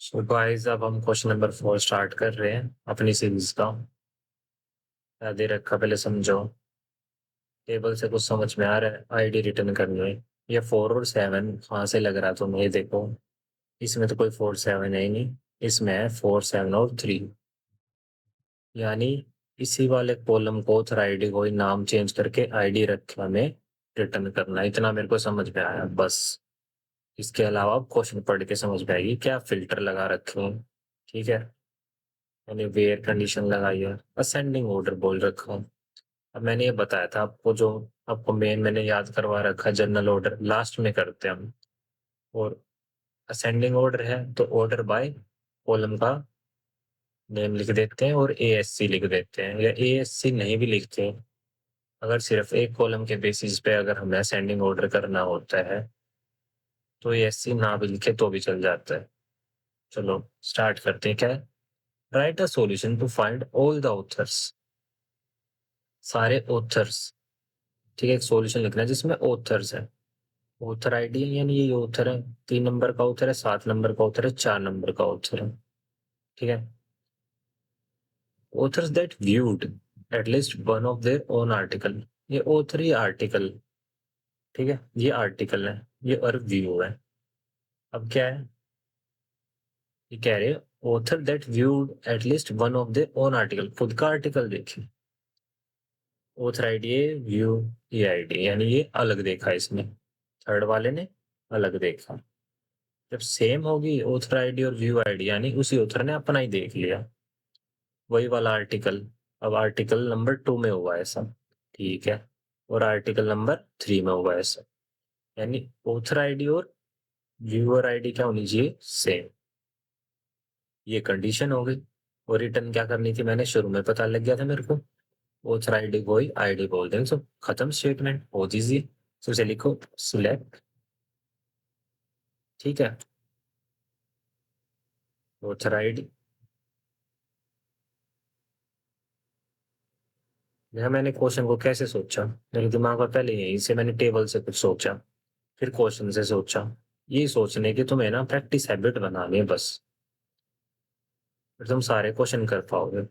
So guys अब हम question number 4 start कर रहे हैं अपनी सीरीज का। क्या दे रखा पहले समझो। टेबल से कुछ समझ में आ रहा है, आईडी रिटर्न करनी है। ये 4 और 7 कहाँ से लग रहा है तुम्हें? ये देखो, इसमें तो कोई 4 7 है ही नहीं। इसमें है 4 7 और 3। यानी इसी वाले कॉलम को ऑथर आईडी को ही नाम चेंज करके आईडी रखा में रिटर्न करना है। इतना मेरे को समझ में आया बस। इसके अलावा आप क्वेश्चन पढ़ के समझ में आएगी क्या फिल्टर लगा रखे हैं। ठीक है, यानी वेयर कंडीशन लगाई है, असेंडिंग ऑर्डर बोल रखा हूँ। अब मैंने ये बताया था आपको, जो आपको मेन मैंने याद करवा रखा है, जनरल ऑर्डर लास्ट में करते हैं हम। और असेंडिंग ऑर्डर है तो ऑर्डर बाय कॉलम का नेम लिख देते हैं और एएससी लिख देते हैं, या एएससी नहीं भी लिखते हैं। अगर सिर्फ एक कॉलम के बेसिस पे अगर हमें असेंडिंग ऑर्डर करना होता है तो एएससी ना भी लिखे तो भी चल जाता है। चलो स्टार्ट करते हैं। क्या है? Write a solution to find all the authors. सारे ऑथर्स। ठीक है, एक सॉल्यूशन लिखना है जिसमें ऑथर्स है। ऑथर आईडी है, यानी ये ऑथर है। 3 नंबर का ऑथर है, 7 नंबर का ऑथर है, 4 नंबर का ऑथर है। ठीक है। Authors that viewed at least one of their own article. ये ऑथर ही आर्टिकल। ठीक है, ये आर्टिकल है, ये और व्यू है। अब क्या है? ये कह रहे हैं author that viewed at least one of their own article. खुद का आर्टिकल देखिए। ऑथर आईडी है, व्यू ये आईडी, यानी ये अलग देखा इसने, थर्ड वाले ने अलग देखा। जब सेम होगी ऑथर आईडी और व्यू आईडी, यानी उसी ऑथर ने अपना ही देख लिया, वही वाला आर्टिकल। अब आर्टिकल नंबर 2 में हुआ ऐसा। ठीक है। और आर्टिकल नंबर 3 में हुआ ऐसा। यानी ऑथर आईडी और व्यूअर आईडी क्या होनी चाहिए? सेम। ये कंडीशन हो गई। और रिटर्न क्या करनी थी? मैंने शुरू में पता लग गया था मेरे को। ऑथर आईडी को ही आईडी बोल देंगे। सो खत्म, स्टेटमेंट हो दीजिए। तो इसे लिखो सिलेक्ट। ठीक है, ऑथर आईडी। यह मैंने क्वेश्चन को कैसे सोचा, मेरे दिमाग में पहले यहीं से मैंने टेबल से कुछ सोचा, फिर क्वेश्चन से सोचा। ये सोचने की तुम्हें ना प्रैक्टिस हैबिट बनानी है बस, फिर तुम सारे क्वेश्चन कर पाओगे।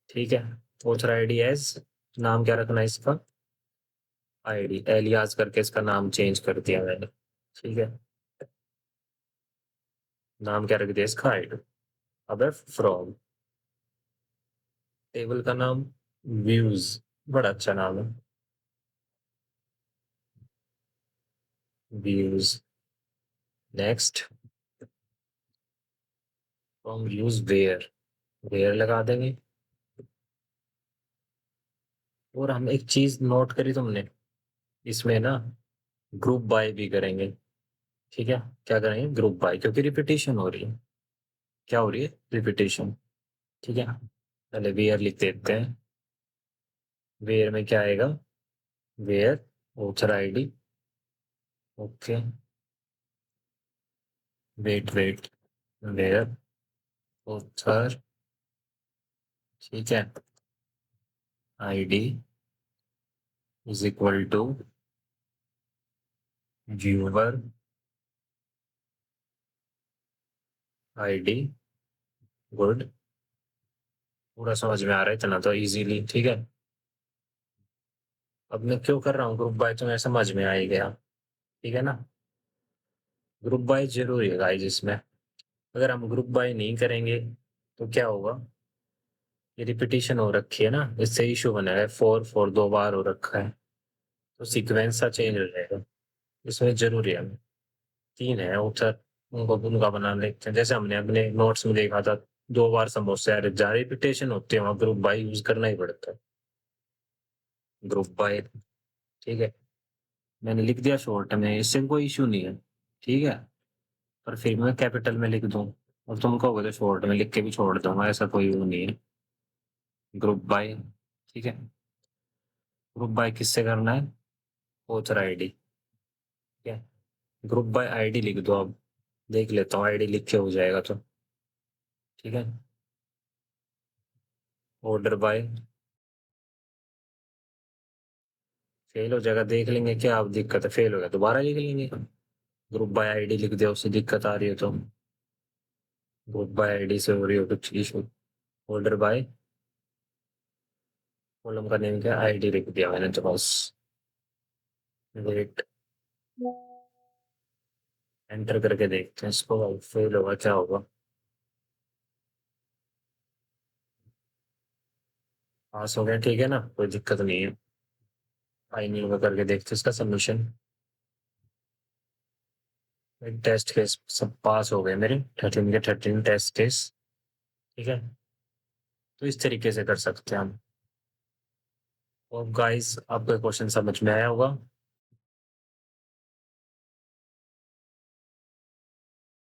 ठीक है। ऑथर आईडी एज, नाम क्या रखना है इसका? आईडी। एलियास करके इसका नाम चेंज कर दिया मैंने। ठीक है, नाम क्या रख दिया इसका? आईडी। अब है फ्रॉम। टेबल का नाम व्यूज, बड़ा अच्छा नाम है, views. Next, from views where, where लगा देंगे। और हम एक चीज नोट करी तुमने, इसमें ना ग्रुप बाय भी करेंगे। ठीक है, क्या करेंगे? ग्रुप बाय, क्योंकि रिपीटेशन हो रही है। क्या हो रही है? रिपीटेशन। ठीक है, पहले वेयर लिख देते हैं। वेयर में क्या आएगा? Where author ID. Okay, wait wait, where author. ठीक है, ID is equal to viewer ID. Good, पूरा समझ में आ रहा है इतना तो इजीली। ठीक है, अब मैं क्यों कर रहा हूँ ग्रुप बाय, तुम्हें समझ में आ ही गया। ठीक है ना? ग्रुप बाय जरूरी है गाइस इसमें। अगर हम ग्रुप बाय नहीं करेंगे तो क्या होगा? ये रिपीटिशन हो रखी है ना, इससे इशू बना है। 4 4 2 बार हो रखा है, तो सीक्वेंस सा चेंज हो जाएगा। इसमें जरूरी है। 3 है उत्तर, उनको उनका बना लेते हैं, जैसे हमने अपने नोट्स में देखा था। 2 बार समोसे अरे जहाँ रिपीटेशन होती है वहां ग्रुप बाय यूज करना ही पड़ता है। Group by. ठीक है, मैंने लिख दिया शॉर्ट में, इससे कोई इशू नहीं है। ठीक है, पर फिर मैं कैपिटल में लिख दूं और तुम कहोगे तो शॉर्ट में लिख के भी छोड़ दूंगा, ऐसा कोई वो नहीं है। Group by. ठीक है, ग्रुप बाय किससे करना है? Author ID. ठीक है, ग्रुप बाय आईडी लिख दो अब। देख लेता हूँ आईडी लिख के हो जाएगा तो। ठीक है, ऑर्डर बाय फेल हो जाएगा, देख लेंगे क्या अब दिक्कत है। फेल हो गया दोबारा लिख लेंगे। ग्रुप बाय आईडी लिख दिया, उससे दिक्कत आ रही है तो ग्रुप बाय आईडी से हो रही हो कुछ इशू। फोल्डर बाय कॉलम का नेम क्या, आईडी लिख दिया मैंने तो बस। वेट, एंटर करके देखते हैं इसको, फेल होगा क्या होगा। पास हो गया, ठीक है ना, कोई दिक्कत नहीं है। फाइनल में करके देखते हैं इसका सबमिशन। टेस्ट केस सब पास हो गए मेरे, 13 के 13 टेस्ट केस। ठीक है, तो इस तरीके से कर सकते हैं हम। और गाइस, आपको क्वेश्चन समझ में आया होगा।